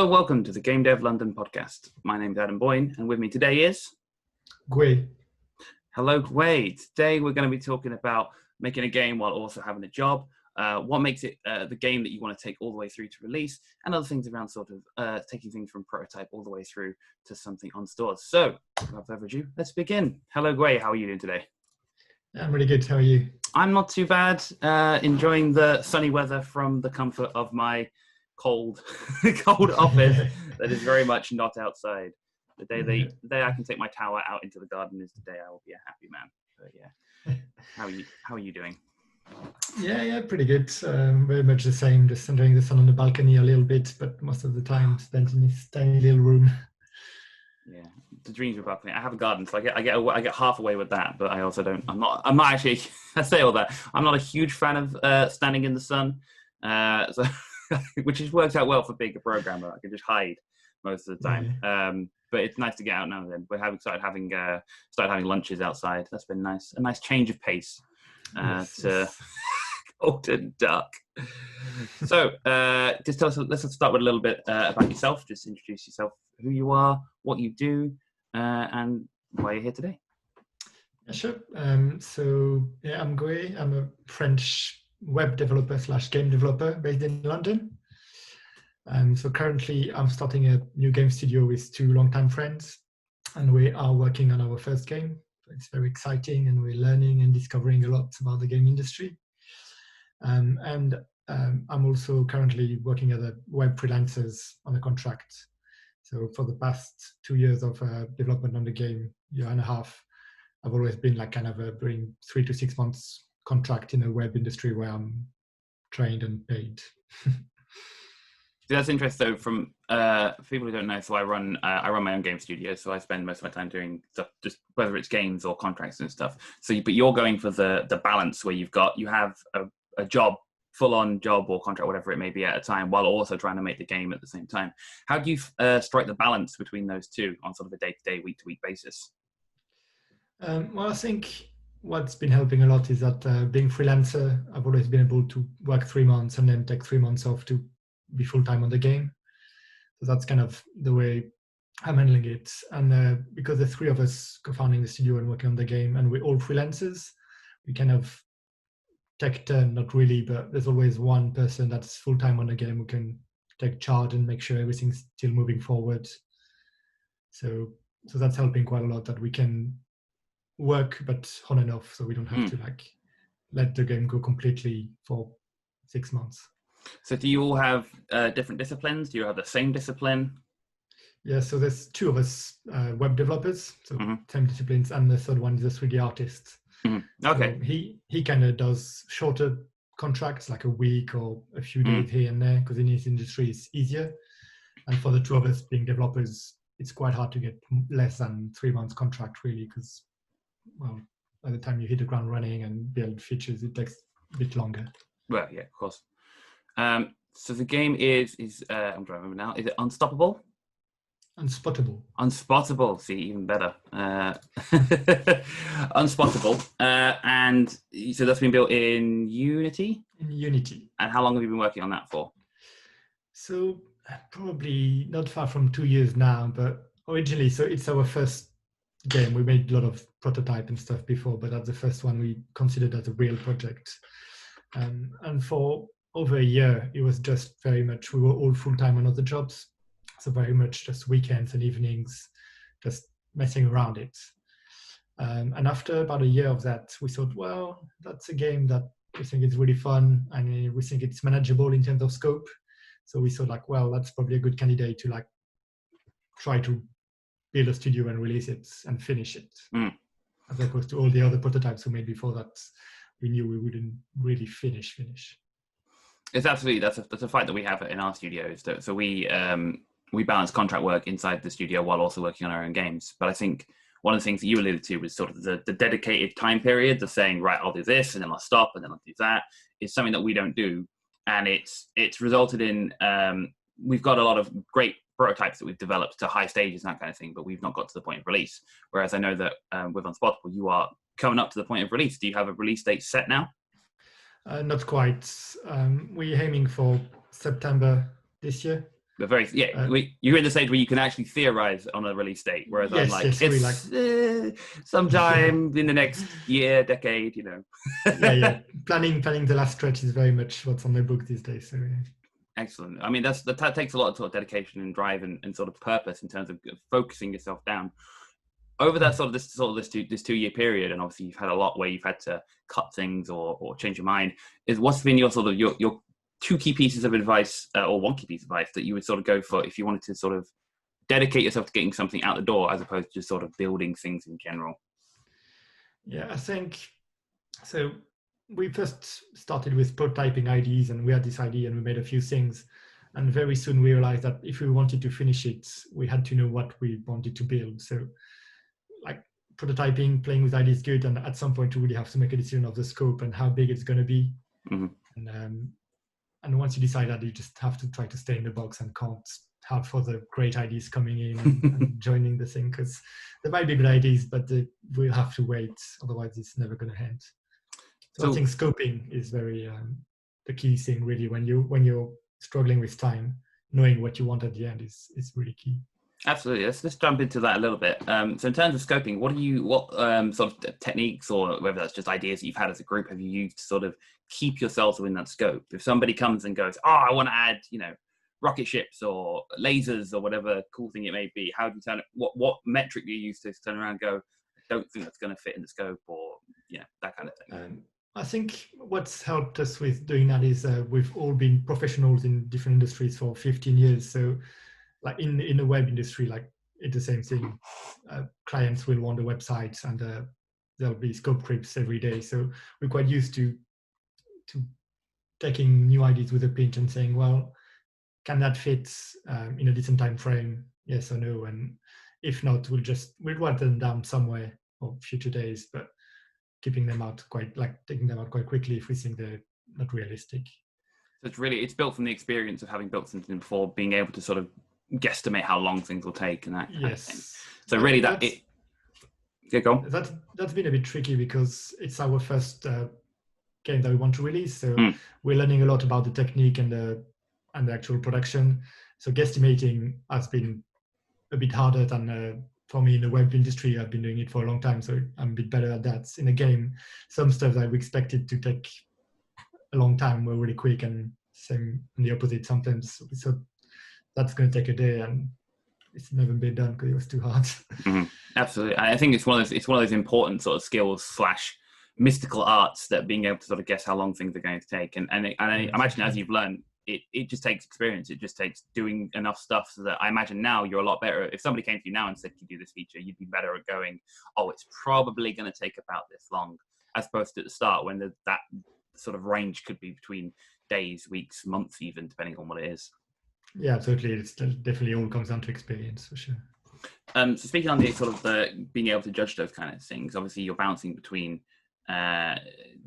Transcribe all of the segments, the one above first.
welcome to the Game Dev London podcast. My name is Adam Boyne, and with me today is... Gwe. Hello, Gwe. Today we're going to be talking about making a game while also having a job, what makes it the game that you want to take all the way through to release, and other things around sort of taking things from prototype all the way through to something on stores. So, without further ado, let's begin. Hello, Gwe. How are you doing today? I'm really good. How are you? I'm not too bad. Enjoying the sunny weather from the comfort of my cold office that is very much not outside. The day I can take my tower out into the garden is the day I will be a happy man. But yeah, how are you doing? Yeah, pretty good. Very much the same. Just enjoying the sun on the balcony a little bit, but most of the time spent in this tiny little room. Yeah, the dreams of a balcony. I have a garden, so I get half away with that. But I also don't. I'm not actually. I say all that. I'm not a huge fan of standing in the sun. So. Which has worked out well for being a programmer. I can just hide most of the time. Yeah. But it's nice to get out now and then. Started having lunches outside. That's been nice. A nice change of pace to cold and dark. So just tell us. Let's start with a little bit about yourself. Just introduce yourself, who you are, what you do, and why you're here today. Yeah, sure. I'm Gwe. I'm a French web developer / game developer based in London. So currently I'm starting a new game studio with two longtime friends, and we are working on our first game. It's very exciting, and we're learning and discovering a lot about the game industry. I'm also currently working as a web freelancer on a contract. So for the past 2 years of development on the game, year and a half, I've always been doing 3 to 6 months contract in a web industry where I'm trained and paid. That's interesting. So from people who don't know, so I run my own game studio. So I spend most of my time doing stuff, just whether it's games or contracts and stuff. So, but you're going for the balance where you have a job, full on job or contract, whatever it may be at a time, while also trying to make the game at the same time. How do you strike the balance between those two on sort of a day-to-day, week-to-week basis? Well, I think what's been helping a lot is that being freelancer, I've always been able to work 3 months and then take 3 months off to be full-time on the game. So that's kind of the way I'm handling it. And because the three of us co-founding the studio and working on the game, and we're all freelancers, we kind of take turn, not really, but there's always one person that's full-time on the game who can take charge and make sure everything's still moving forward. So that's helping quite a lot, that we can work but on and off, so we don't have to let the game go completely for 6 months. So do you all have different disciplines? Do you have the same discipline? Yeah, so there's two of us web developers, so same disciplines, and the third one is a 3D artist. Okay. So he kind of does shorter contracts, like a week or a few days here and there, because in his industry it's easier. And for the two of us being developers, it's quite hard to get less than 3 months contract, really, because by the time you hit the ground running and build features, it takes a bit longer. Well, yeah, of course. So the game is I'm trying to remember now. Is it Unstoppable? Unspottable. Unspottable. See, even better. Unspottable. And so that's been built in Unity? In Unity. And how long have you been working on that for? So probably not far from 2 years now, but originally, so it's our first game. We made a lot of prototype and stuff before, but that's the first one we considered as a real project. And for over a year, it was just very much, we were all full-time on other jobs. So very much just weekends and evenings, just messing around it. And after about a year of that, we thought, well, that's a game that we think is really fun, and we think it's manageable in terms of scope. So we thought that's probably a good candidate to try to build a studio and release it and finish it. As opposed to all the other prototypes we made before that we knew we wouldn't really finish. It's absolutely, that's a fight that we have in our studios. So we balance contract work inside the studio while also working on our own games. But I think one of the things that you alluded to was sort of the dedicated time period of saying, right, I'll do this and then I'll stop and then I'll do that, is something that we don't do. And it's resulted in, we've got a lot of great prototypes that we've developed to high stages and that kind of thing, but we've not got to the point of release. Whereas I know that with Unspottable, you are coming up to the point of release. Do you have a release date set now? Not quite. We're aiming for September this year. But you're in the stage where you can actually theorize on a release date, whereas I'm like, sometime in the next year, decade, you know. yeah. Planning the last stretch is very much what's on my book these days. So, yeah. Excellent. I mean, that takes a lot of sort of dedication and drive and sort of purpose in terms of focusing yourself down over that this 2-year period. And obviously, you've had a lot where you've had to cut things or change your mind. What's been your sort of your two key pieces of advice, or one key piece of advice that you would sort of go for if you wanted to sort of dedicate yourself to getting something out the door, as opposed to just sort of building things in general? Yeah, I think so. We first started with prototyping ideas, and we had this idea and we made a few things. And very soon we realized that if we wanted to finish it, we had to know what we wanted to build. So like prototyping, playing with ideas is good. And at some point you really have to make a decision of the scope and how big it's going to be. Mm-hmm. And once you decide that, you just have to try to stay in the box and can't have further great ideas coming in and joining the thing, because there might be good ideas, but we'll have to wait. Otherwise it's never going to end. So I think scoping is very the key thing, really. When you're struggling with time, knowing what you want at the end is really key. Absolutely. Let's jump into that a little bit. So in terms of scoping, what sort of techniques, or whether that's just ideas that you've had as a group, have you used to sort of keep yourselves within that scope? If somebody comes and goes, I want to add, rocket ships or lasers or whatever cool thing it may be, how do you turn it? What metric do you use to turn around and go, I don't think that's going to fit in the scope, or that kind of thing? I think what's helped us with doing that is we've all been professionals in different industries for 15 years. So like in the web industry, like it's the same thing. Clients will want a website, and there'll be scope creeps every day. So we're quite used to taking new ideas with a pinch and saying, well, can that fit in a decent time frame? Yes or no? And if not, we'll write them down somewhere for future days, but taking them out quite quickly if we think they're not realistic. So it's built from the experience of having built something before, being able to sort of guesstimate how long things will take and that kind of thing. So really go on. That's been a bit tricky because it's our first game that we want to release. So we're learning a lot about the technique and the actual production. So guesstimating has been a bit harder than for me in the web industry. I've been doing it for a long time, so I'm a bit better at that. In a game, some stuff that we expected to take a long time were really quick, and same in the opposite sometimes. So that's going to take a day, and it's never been done because it was too hard. Mm-hmm. Absolutely, I think it's one of those important sort of skills / mystical arts, that being able to sort of guess how long things are going to take. And I imagine as you've learned, it just takes experience. It just takes doing enough stuff so that I imagine now you're a lot better. If somebody came to you now and said, "Can you do this feature?" you'd be better at going, it's probably going to take about this long, as opposed to at the start when that sort of range could be between days, weeks, months, even depending on what it is. Yeah, absolutely. It's definitely all comes down to experience, for sure. So speaking on the sort of the being able to judge those kind of things, obviously you're bouncing between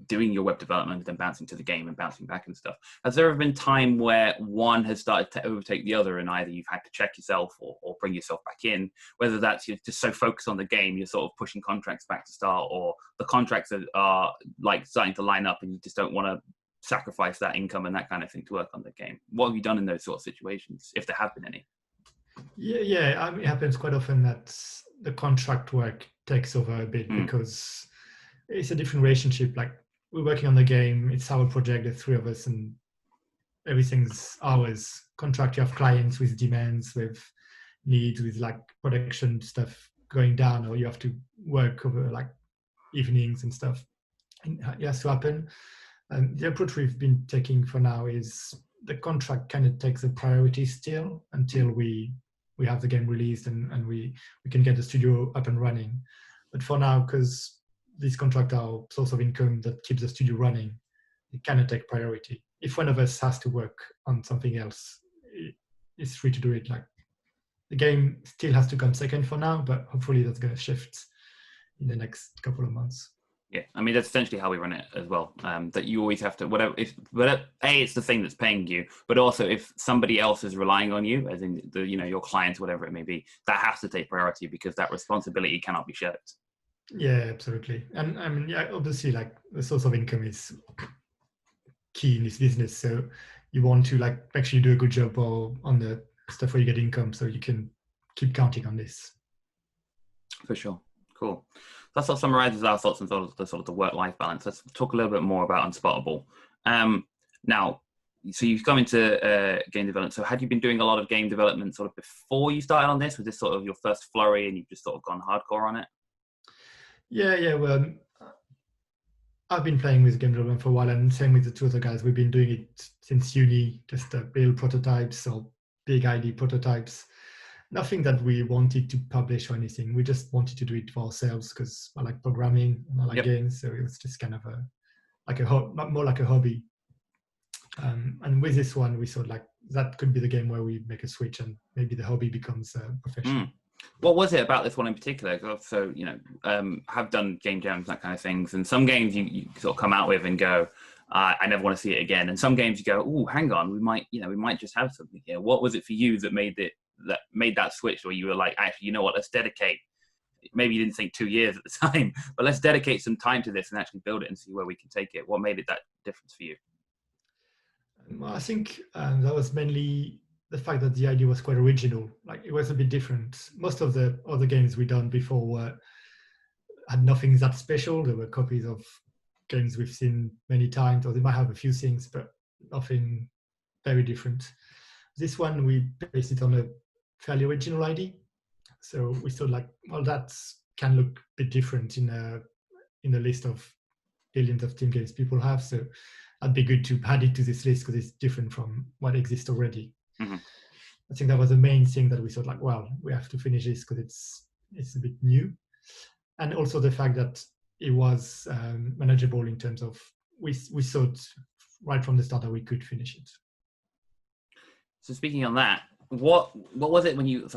doing your web development and then bouncing to the game and bouncing back and stuff. Has there ever been time where one has started to overtake the other, and either you've had to check yourself or bring yourself back in, whether that's you're just so focused on the game you're sort of pushing contracts back to start, or the contracts are like starting to line up and you just don't want to sacrifice that income and that kind of thing to work on the game? What have you done in those sort of situations, if there have been any? Yeah. It happens quite often that the contract work takes over a bit because it's a different relationship. Like, we're working on the game, it's our project, the three of us, and everything's ours. Contract, you have clients with demands, with needs, with like production stuff going down, or you have to work over like evenings and stuff. And it has to happen. And the approach we've been taking for now is the contract kind of takes a priority still until we have the game released and we can get the studio up and running. But for now, because these contracts are a source of income that keeps the studio running, it kind of take priority. If one of us has to work on something else, it's free to do it. Like, the game still has to come second for now, but hopefully that's going to shift in the next couple of months. Yeah, I mean, that's essentially how we run it as well. That you always have to, it's the thing that's paying you, but also if somebody else is relying on you, as in your clients, whatever it may be, that has to take priority because that responsibility cannot be shared. Yeah, absolutely. And I mean, yeah, obviously, like, the source of income is key in this business. So you want to like make sure you do a good job on the stuff where you get income, so you can keep counting on this. For sure. Cool. That sort of summarizes our thoughts on sort of the work-life balance. Let's talk a little bit more about Unspottable. Now, so you've come into game development. So had you been doing a lot of game development sort of before you started on this? Was this sort of your first flurry and you've just sort of gone hardcore on it? Yeah. Well, I've been playing with game development for a while, and same with the two other guys. We've been doing it since uni, just build prototypes or big ID prototypes. Nothing that we wanted to publish or anything. We just wanted to do it for ourselves because I like programming and I like games. So it was just kind of more like a hobby. And with this one, we thought like that could be the game where we make a switch and maybe the hobby becomes professional. What was it about this one in particular? So, have done game jams, that kind of things. And some games you sort of come out with and go, I never want to see it again. And some games you go, oh, hang on, we might just have something here. What was it for you that made that switch where you were like, actually, you know what, let's dedicate, maybe you didn't think 2 years at the time, but let's dedicate some time to this and actually build it and see where we can take it. What made it that difference for you? Well, I think that was mainly the fact that the idea was quite original. Like it was a bit different. Most of the other games we'd done before had nothing that special. There were copies of games we've seen many times, or they might have a few things, but nothing very different. This one, we based it on a fairly original idea. So we thought like, well, that can look a bit different in a list of billions of team games people have. So that'd be good to add it to this list because it's different from what exists already. Mm-hmm. I think that was the main thing that we thought like, well, we have to finish this because it's a bit new. And also the fact that it was manageable in terms of we thought right from the start that we could finish it. So speaking on that, what was it when you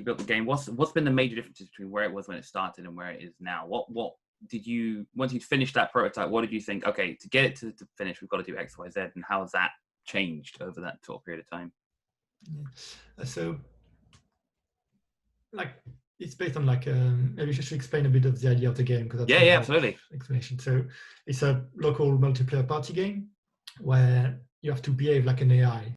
built the game? What's been the major differences between where it was when it started and where it is now? What did you, once you'd finished that prototype, what did you think, okay, to get it to finish, we've got to do X, Y, Z, and how has that changed over that sort of period of time? So like it's based on like maybe I should explain a bit of the idea of the game because that's absolutely explanation. So it's a local multiplayer party game where you have to behave like an AI.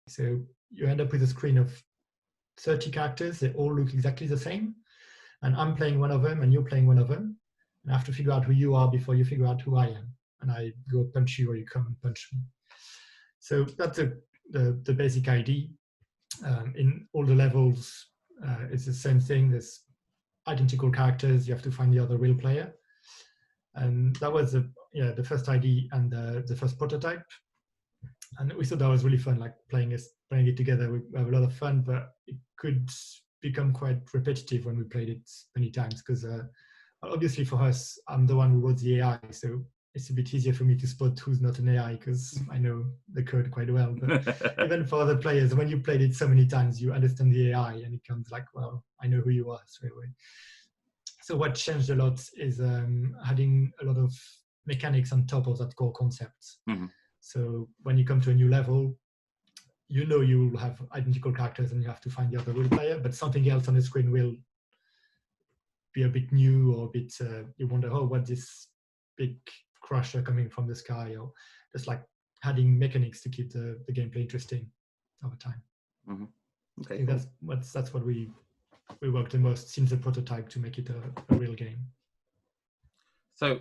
So you end up with a screen of 30 characters. They all look exactly the same. And I'm playing one of them and you're playing one of them. And I have to figure out who you are before you figure out who I am. And I go punch you or you come and punch me. So that's the basic idea. In all the levels, it's the same thing. There's identical characters. You have to find the other real player. And that was the first idea and the first prototype. And we thought that was really fun, like playing it together. We have a lot of fun, but it could become quite repetitive when we played it many times because obviously for us, I'm the one who wrote the AI, so it's a bit easier for me to spot who's not an AI because I know the code quite well. But even for other players, when you played it so many times, you understand the AI and it comes like, well, I know who you are straight away. So what changed a lot is adding a lot of mechanics on top of that core concept. Mm-hmm. So when you come to a new level, you know you will have identical characters and you have to find the other real player, but something else on the screen will be a bit new or a bit, you wonder, oh, what's this big crusher coming from the sky? Or just like adding mechanics to keep the gameplay interesting over time. Mm-hmm. Okay, I think that's what we worked the most since the prototype to make it a real game. So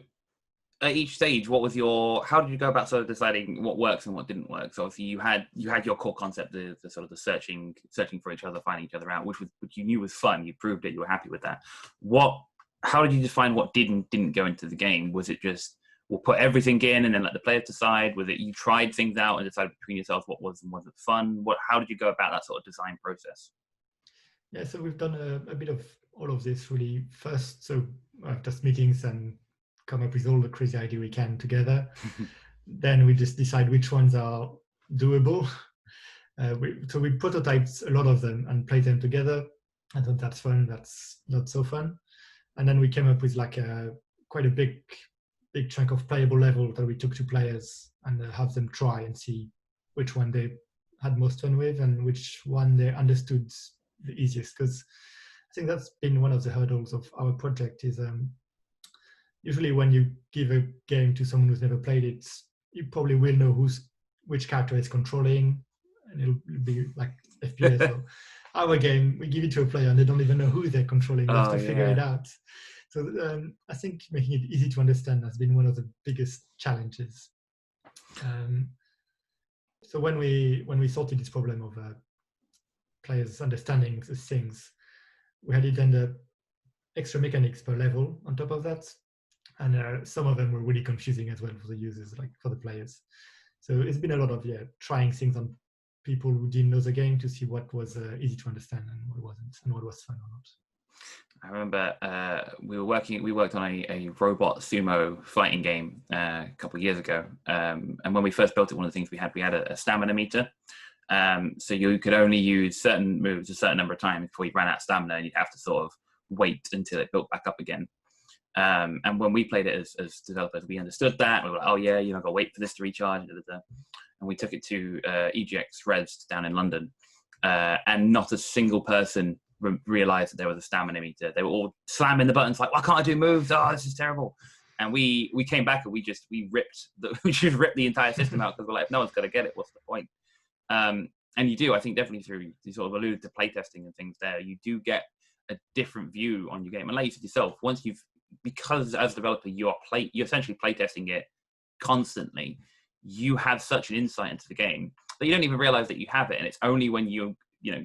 at each stage, how did you go about sort of deciding what works and what didn't work? So obviously you had your core concept, the sort of the searching for each other, finding each other out, which you knew was fun. You proved it. You were happy with that. How did you define what didn't go into the game? Was it just, we'll put everything in and then let the players decide? Was it you tried things out and decided between yourselves what was and wasn't fun? How did you go about that sort of design process? Yeah, so we've done a bit of all of this really first. So just meetings and come up with all the crazy idea we can together. Then we just decide which ones are doable. So we prototyped a lot of them and played them together. I thought that's fun. That's not so fun. And then we came up with like quite a big chunk of playable level that we took to players and have them try and see which one they had most fun with and which one they understood the easiest. Because I think that's been one of the hurdles of our project is usually when you give a game to someone who's never played it, you probably will know which character is controlling, and it'll be like FPS. So our game, we give it to a player and they don't even know who they're controlling. They have to figure it out. So I think making it easy to understand has been one of the biggest challenges. So when we sorted this problem of players understanding the things, we had it then extra mechanics per level on top of that. And some of them were really confusing as well for the users, like for the players. So it's been a lot of trying things on people who didn't know the game to see what was easy to understand and what wasn't, and what was fun or not. I remember we worked on a robot sumo fighting game a couple of years ago. And when we first built it, one of the things we had a stamina meter. So you could only use certain moves a certain number of times before you ran out of stamina, and you'd have to sort of wait until it built back up again. And when we played it as developers, we understood that. We were like, oh yeah, got to wait for this to recharge. And we took it to EGX Revs down in London. And not a single person realized that there was a stamina meter. They were all slamming the buttons like, why can't I do moves? Oh, this is terrible. And we came back and we just ripped the entire system out because we're like, if no one's going to get it, what's the point? And you do, I think, definitely through, you sort of alluded to playtesting and things there, you do get a different view on your game. And like you said yourself, because as a developer, you're essentially playtesting it constantly, you have such an insight into the game that you don't even realize that you have it. And it's only when you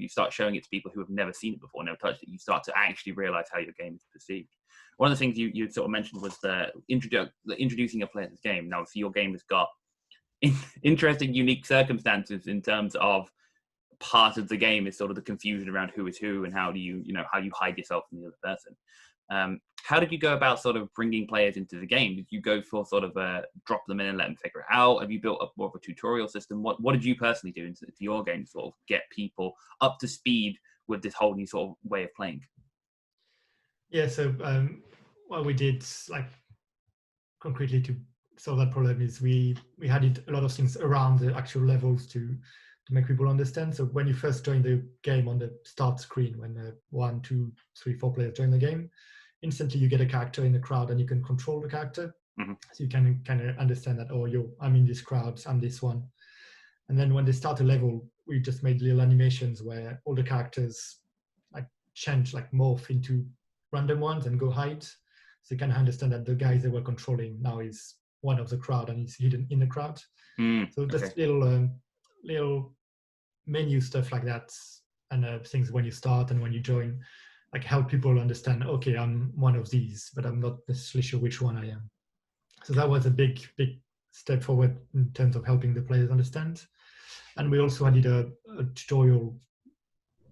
start showing it to people who have never seen it before, never touched it, you start to actually realize how your game is perceived. One of the things you sort of mentioned was the introducing a player to the game. Now, so your game has got interesting, unique circumstances in terms of part of the game is sort of the confusion around who is who and how you hide yourself from the other person. How did you go about sort of bringing players into the game? Did you go for sort of drop them in and let them figure it out? Have you built up more of a tutorial system? What did you personally do into your game to sort of get people up to speed with this whole new sort of way of playing? Yeah, so what we did, like concretely to solve that problem, is we had a lot of things around the actual levels to make people understand. So when you first join the game on the start screen, when 1, 2, 3, 4 players join the game, instantly you get a character in the crowd and you can control the character. Mm-hmm. So you can kind of understand that, I'm in this crowd, I'm this one. And then when they start a level, we just made little animations where all the characters like change, like morph into random ones and go hide. So you can understand that the guys they were controlling now is one of the crowd and he's hidden in the crowd. So just little menu stuff like that, and things when you start and when you join, like help people understand, okay, I'm one of these, but I'm not necessarily sure which one I am. So that was a big step forward in terms of helping the players understand. And we also added a tutorial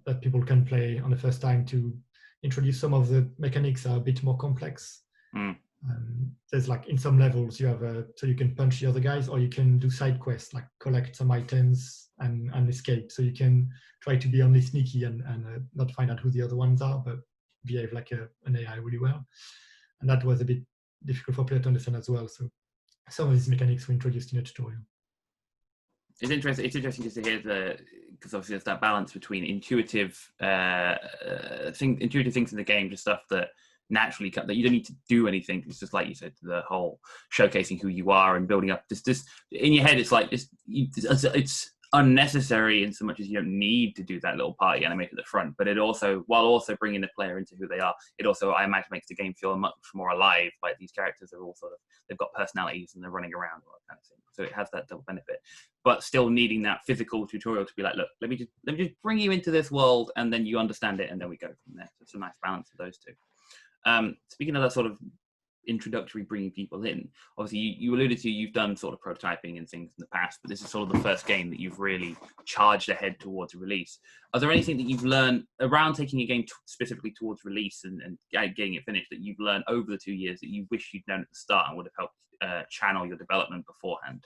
that people can play on the first time to introduce some of the mechanics that are a bit more complex. There's like in some levels you have so you can punch the other guys, or you can do side quests like collect some items and escape. So you can try to be only sneaky and not find out who the other ones are, but behave like an AI really well. And that was a bit difficult for players to understand as well. So some of these mechanics were introduced in a tutorial. It's interesting just to hear because obviously there's that balance between intuitive things in the game, just stuff that naturally that you don't need to do anything. It's just like you said, the whole showcasing who you are and building up this in your head. It's like it's unnecessary in so much as you don't need to do that little party animation at the front, but it also, while also bringing the player into who they are, it also, I imagine, makes the game feel much more alive. Like these characters are all sort of, they've got personalities and they're running around, all that kind of thing. So it has that double benefit, but still needing that physical tutorial to be like, look, let me just bring you into this world, and then you understand it, and then we go from there. So it's a nice balance of those two. Speaking of that sort of introductory bringing people in, obviously you alluded to, you've done sort of prototyping and things in the past, but this is sort of the first game that you've really charged ahead towards a release. Are there anything that you've learned around taking a game specifically towards release and getting it finished that you've learned over the 2 years that you wish you'd known at the start and would have helped channel your development beforehand?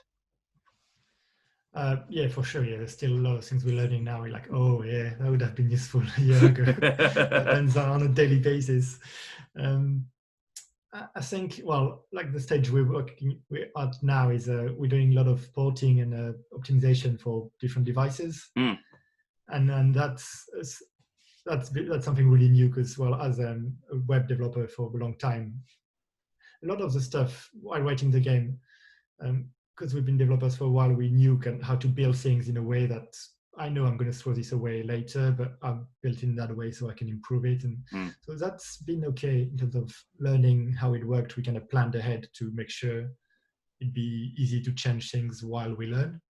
Yeah, for sure. Yeah, there's still a lot of things we're learning now. We're like, oh yeah, that would have been useful a year ago. Happens on a daily basis. I think, well, like the stage we're at now is we're doing a lot of porting and optimization for different devices, and that's something really new because, well, as a web developer for a long time, a lot of the stuff while writing the game, because we've been developers for a while, we knew how to build things in a way that I know I'm going to throw this away later, but I've built in that way so I can improve it. And so that's been okay in terms of learning how it worked. We kind of planned ahead to make sure it'd be easy to change things while we learn.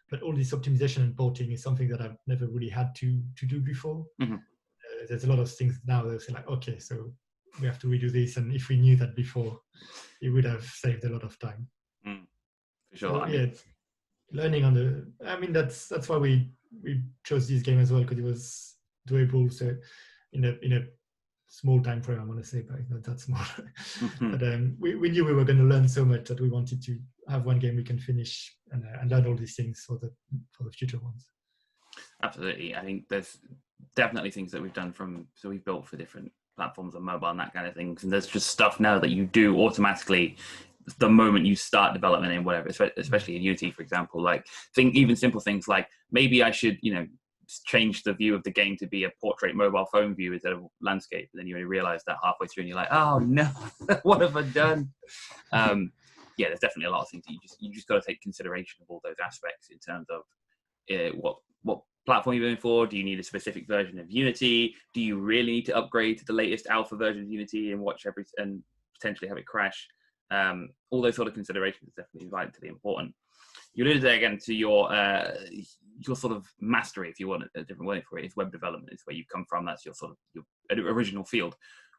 But all this optimization and porting is something that I've never really had to do before. There's a lot of things now that say like, okay, so we have to redo this. And if we knew that before, it would have saved a lot of time. For sure. So, yeah, learning on that's why we chose this game as well, because it was doable. So in a small time frame, I want to say, but not that small. But we knew we were going to learn so much that we wanted to have one game we can finish and learn all these things for the future ones. Absolutely. I think there's definitely things that we've done so we've built for different platforms on mobile and that kind of things. And there's just stuff now that you do automatically the moment you start development in whatever, especially in Unity, for example. Like even simple things like maybe I should, change the view of the game to be a portrait mobile phone view instead of landscape. And then you only realize that halfway through and you're like, oh no, what have I done? Yeah, there's definitely a lot of things that you just got to take consideration of all those aspects in terms of what platform you're going for. Do you need a specific version of Unity? Do you really need to upgrade to the latest alpha version of Unity and and potentially have it crash? All those sort of considerations are definitely vitally important. You alluded there again to your sort of mastery, if you want a different word for it, is web development. It's where you come from. That's your sort of your original field.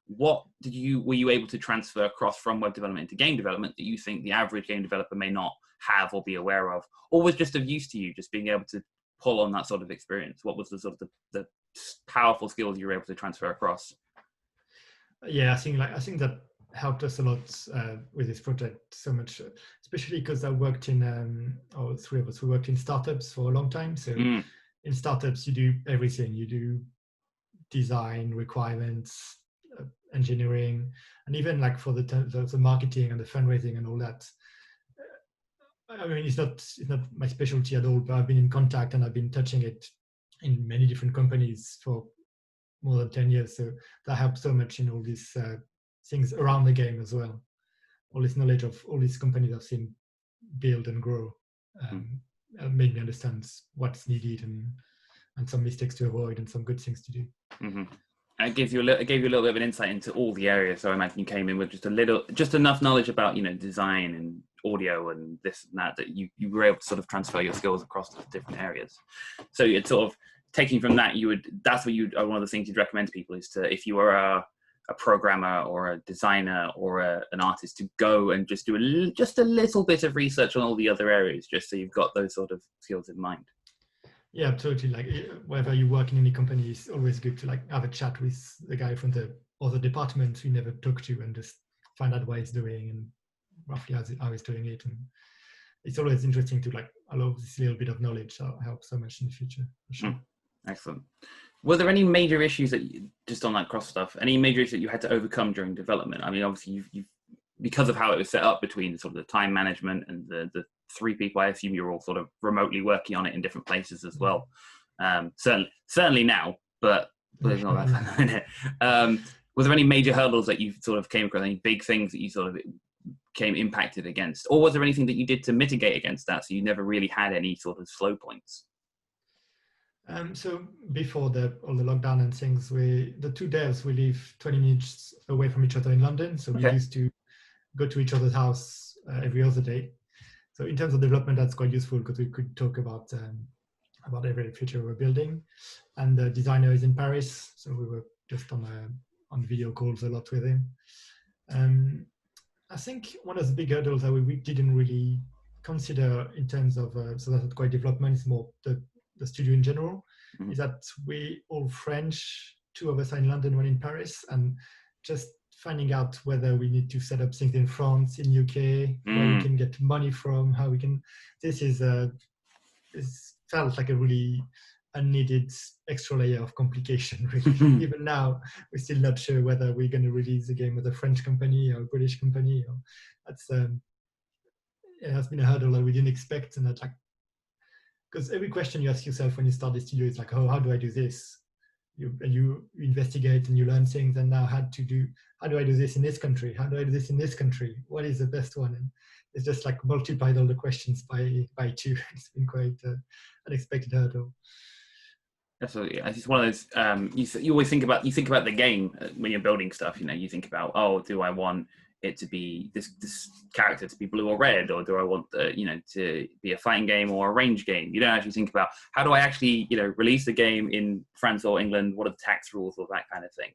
What were you able to transfer across from web development into game development that you think the average game developer may not have or be aware of, or was just of use to you, just being able to pull on that sort of experience? What was the sort of the powerful skills you were able to transfer across? Yeah, I think that helped us a lot with this project so much, especially because I worked in, or three of us, we worked in startups for a long time. So in startups, you do everything. You do design, requirements, engineering, and even like for the marketing and the fundraising and all that. I mean, it's not my specialty at all, but I've been in contact and I've been touching it in many different companies for more than 10 years. So that helped so much in all these things around the game as well. All this knowledge of all these companies I've seen build and grow made me understand what's needed and some mistakes to avoid and some good things to do. And it gave you a little bit of an insight into all the areas. So I imagine you came in with just enough knowledge about design and audio and this and that you were able to sort of transfer your skills across the different areas. So it's sort of taking from that, that's what one of the things you'd recommend to people is to, if you are a programmer or a designer or an artist, to go and just do just a little bit of research on all the other areas, just so you've got those sort of skills in mind. Yeah, absolutely. Like wherever you work in any company, it's always good to like have a chat with the guy from the other department you never talk to and just find out what he's doing and roughly how he's doing it. And it's always interesting to like allow this little bit of knowledge that helps so much in the future. For sure. Excellent. Were there any major issues that just on that cross stuff, any major issues that you had to overcome during development? I mean, obviously you've because of how it was set up between sort of the time management and the three people, I assume you're all sort of remotely working on it in different places as well. Certainly now, but there's not that. Was there any major hurdles that you sort of came across? Any big things that you sort of came impacted against? Or was there anything that you did to mitigate against that, so you never really had any sort of slow points? So before all the lockdown and things, the two devs, we live 20 minutes away from each other in London. So we used to go to each other's house every other day. So in terms of development, that's quite useful because we could talk about every feature we're building. And the designer is in Paris, so we were just on video calls a lot with him. I think one of the big hurdles that we didn't really consider in terms of so that's quite development, is more the studio in general, is that we all French, two of us are in London, one in Paris, and just finding out whether we need to set up things in France, in UK, where we can get money from, how we can. This felt like a really unneeded extra layer of complication. Really, even now we're still not sure whether we're going to release the game with a French company or a British company. That's has been a hurdle that we didn't expect, and that, like, because every question you ask yourself when you start the studio is like, oh, how do I do this? You investigate and you learn things, and now how do I do this in this country? How do I do this in this country? What is the best one? And it's just like multiplied all the questions by two. It's been quite unexpected hurdle. Absolutely, it's one of those. You always think about the game when you're building stuff. You think about, oh, do I want it to be this character to be blue or red, or do I want to be a fighting game or a range game? You don't actually think about, how do I actually release the game in France or England? What are the tax rules or that kind of thing?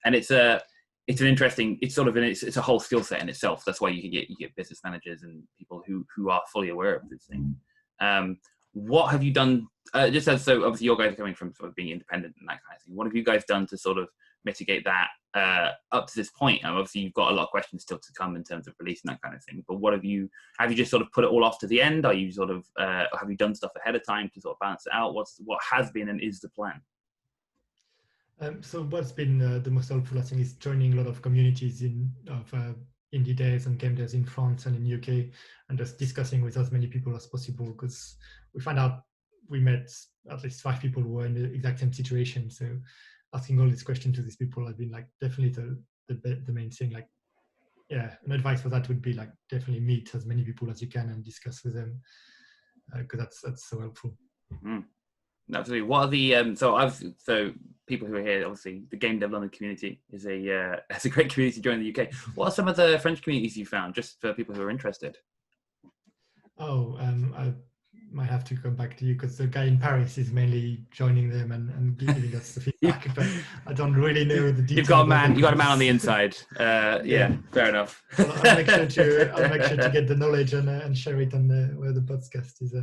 And it's an interesting. It's sort of it's a whole skill set in itself. That's why you get business managers and people who are fully aware of this thing. What have you done? Just as, so obviously your guys are coming from sort of being independent and that kind of thing. What have you guys done to sort of mitigate that up to this point? And obviously you've got a lot of questions still to come in terms of releasing that kind of thing. But have you just sort of put it all off to the end? Are you sort of have you done stuff ahead of time to sort of balance it out? What has been and is the plan? So what's been the most helpful, I think, is joining a lot of communities of indie devs and game devs in France and in UK, and just discussing with as many people as possible, because we found out we met at least 5 people who were in the exact same situation. So asking all these questions to these people has been like definitely the main thing. Like, yeah, an advice for that would be like definitely meet as many people as you can and discuss with them, because that's so helpful. Mm-hmm. Absolutely. What are the so people who are here, obviously the Game Dev London community is a great community to join the UK. What are some of the French communities you found, just for people who are interested? I might have to come back to you, because the guy in Paris is mainly joining them and giving us the feedback, but I don't really know the details. You've got a man on the inside. Yeah, fair enough. I'll make sure to get the knowledge and share it on where the podcast is.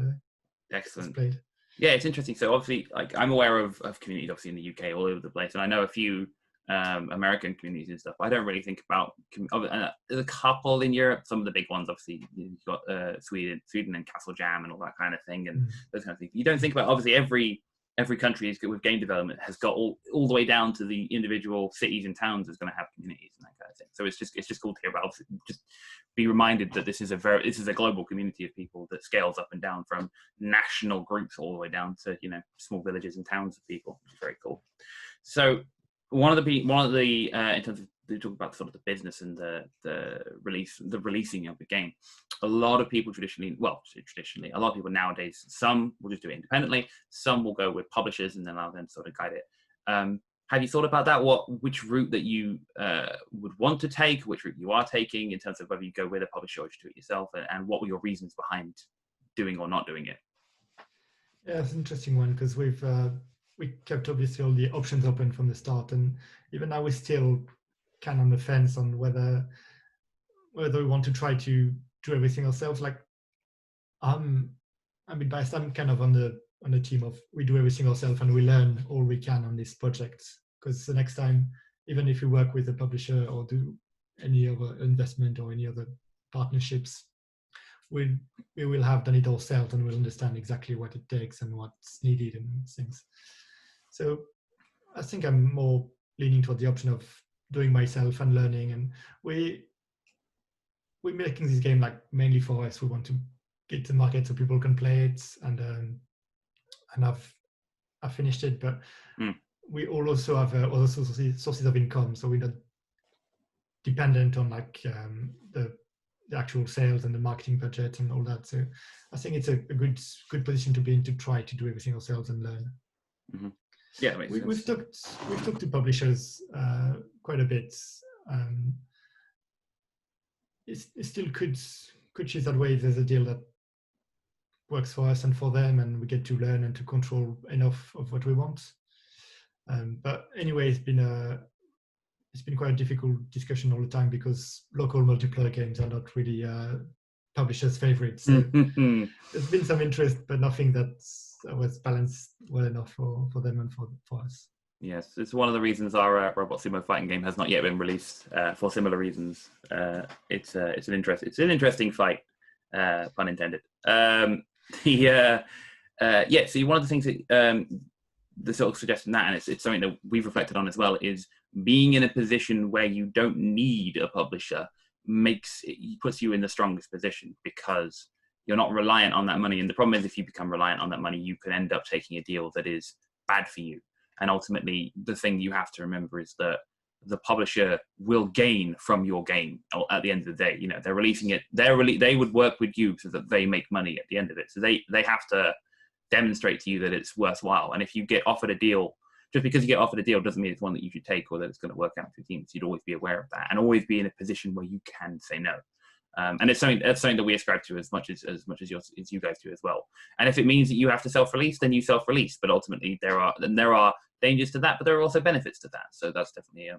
Excellent. Played. Yeah, it's interesting. So obviously, like, I'm aware of communities obviously in the UK all over the place, and I know a few American communities and stuff. I don't really think about. There's a couple in Europe. Some of the big ones, obviously, you've got Sweden and Castle Jam and all that kind of thing, and those kind of things. You don't think about, obviously, every country is good with game development has got all the way down to the individual cities and towns is going to have communities and that kind of thing. So it's just cool to hear about. Obviously, just be reminded that this is a global community of people that scales up and down from national groups all the way down to small villages and towns of people, which is very cool. So one of the in terms of, they talk about sort of the business and the releasing of the game. A lot of people traditionally, a lot of people nowadays, some will just do it independently, some will go with publishers and then allow them to sort of guide it. Have you thought about that? Which route that you would want to take, which route you are taking in terms of whether you go with a publisher or just do it yourself, and what were your reasons behind doing or not doing it? Yeah, it's an interesting one, because we kept obviously all the options open from the start, and even now we're still kind of on the fence on whether we want to try to do everything ourselves. Like, I'm biased. I'm kind of on the team of we do everything ourselves and we learn all we can on this project, because the next time, even if we work with a publisher or do any other investment or any other partnerships, we will have done it ourselves and we'll understand exactly what it takes and what's needed and things. So I think I'm more leaning toward the option of doing myself and learning, and we're making this game like mainly for us. We want to get to market so people can play it, and I've finished it, but we all also have other sources of income, so we're not dependent on like the the actual sales and the marketing budget and all that. So I think it's a good position to be in, to try to do everything ourselves and learn. Mm-hmm. Yeah, that makes sense. We've talked to publishers quite a bit. It still could choose that way if there's a deal that works for us and for them, and we get to learn and to control enough of what we want. But anyway, it's been quite a difficult discussion all the time, because local multiplayer games are not really publishers' favorites. So there's been some interest, but nothing that was balanced well enough for them and for us. Yes, it's one of the reasons our robot sumo fighting game has not yet been released, for similar reasons. It's an interesting fight, pun intended. So one of the things that the sort of suggestion that, and it's something that we've reflected on as well, is being in a position where you don't need a publisher puts you in the strongest position, because you're not reliant on that money. And the problem is, if you become reliant on that money, you can end up taking a deal that is bad for you. And ultimately, the thing you have to remember is that the publisher will gain from your game at the end of the day. You know, they're releasing it. They would work with you so that they make money at the end of it. So they have to demonstrate to you that it's worthwhile. And if you get offered a deal, just because you get offered a deal doesn't mean it's one that you should take or that it's going to work out for your team. So you'd always be aware of that and always be in a position where you can say no. And it's something that we ascribe to as much as you guys do as well. And if it means that you have to self-release, then you self-release. But ultimately, there are dangers to that, but there are also benefits to that. So that's definitely a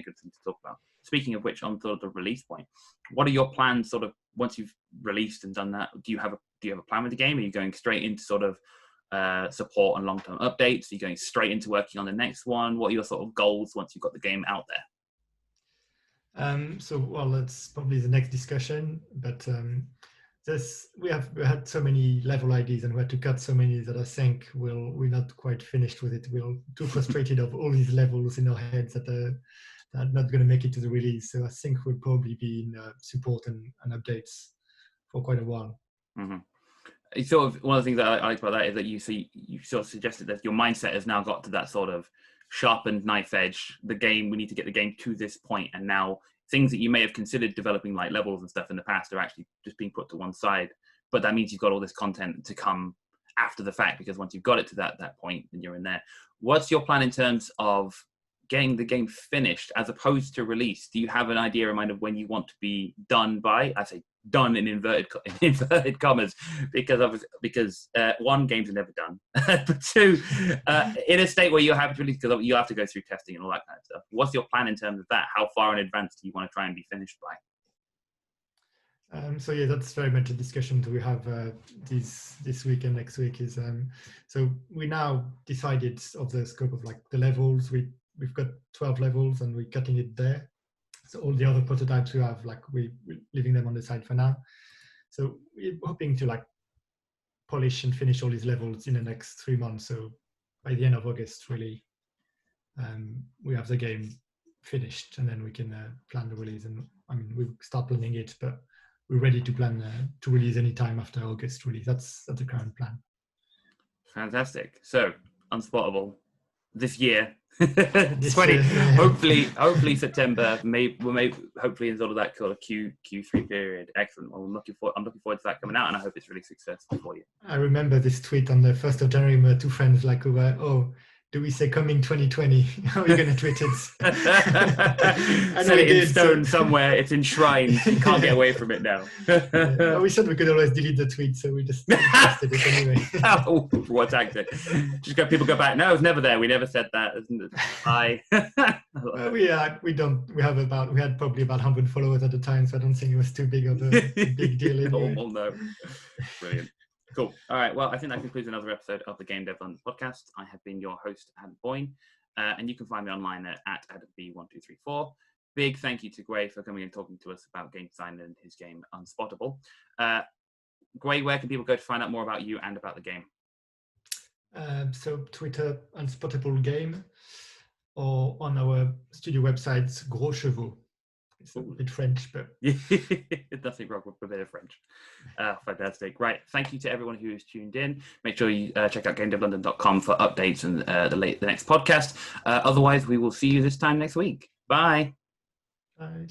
good thing to talk about. Speaking of which, on sort of the release point, what are your plans? Sort of once you've released and done that, do you have a plan with the game? Are you going straight into sort of support and long-term updates? Are you going straight into working on the next one? What are your sort of goals once you've got the game out there? That's probably the next discussion, but we had so many level ideas and we had to cut so many that I think we're not quite finished with it. We're too frustrated of all these levels in our heads that are not going to make it to the release. So I think we'll probably be in support and updates for quite a while. Mm-hmm. Sort of one of the things that I like about that is that you sort of suggested that your mindset has now got to that sort of sharpened knife edge. We need to get the game to this point, and now things that you may have considered developing, like levels and stuff in the past, are actually just being put to one side. But that means you've got all this content to come after the fact, because once you've got it to that point, then you're in there. What's your plan in terms of getting the game finished as opposed to release? Do you have an idea in mind of when you want to be done by? I say done in inverted commas, because one, games are never done, but two, in a state where you have to release, because you have to go through testing and all that kind of stuff. What's your plan in terms of that? How far in advance do you want to try and be finished by? That's very much a discussion that we have this week and next week. Is so we now decided of the scope of like the levels. We've got 12 levels and we're cutting it there. So all the other prototypes we have, like we're leaving them on the side for now. So we're hoping to like polish and finish all these levels in the next 3 months. So by the end of August, really, we have the game finished, and then we can plan the release. And I mean, we'll start planning it, but we're ready to plan to release any time after August release. That's the current plan. Fantastic. So Unspottable this year. Hopefully September, hopefully in sort of that sort of Q3 period. Excellent. Well, I'm looking forward to that coming out, and I hope it's really successful for you. I remember this tweet on the 1st of January. My two friends do we say coming 2020? How are you going to tweet it? Set it in stone somewhere. It's enshrined. You can't get away from it now. We said we could always delete the tweet, so we just posted it anyway. Oh, what tactic? People go back. No, it was never there. We never said that. We had probably about 100 followers at the time, so I don't think it was too big of a big deal. Anyway. Oh, no. Brilliant. Cool. All right. Well, I think that concludes another episode of the Game Dev London podcast. I have been your host, Adam Boyne, and you can find me online at AdamB1234. Big thank you to Gwe for coming and talking to us about game design and his game Unspottable. Gwe, where can people go to find out more about you and about the game? So Twitter, Unspottable Game, or on our studio website, Gros Chevaux. It's a bit French, but nothing wrong with a bit of French. Fantastic. Right. Thank you to everyone who has tuned in. Make sure you check out gamedev.london.com for updates and the next podcast. Otherwise, we will see you this time next week. Bye. Bye.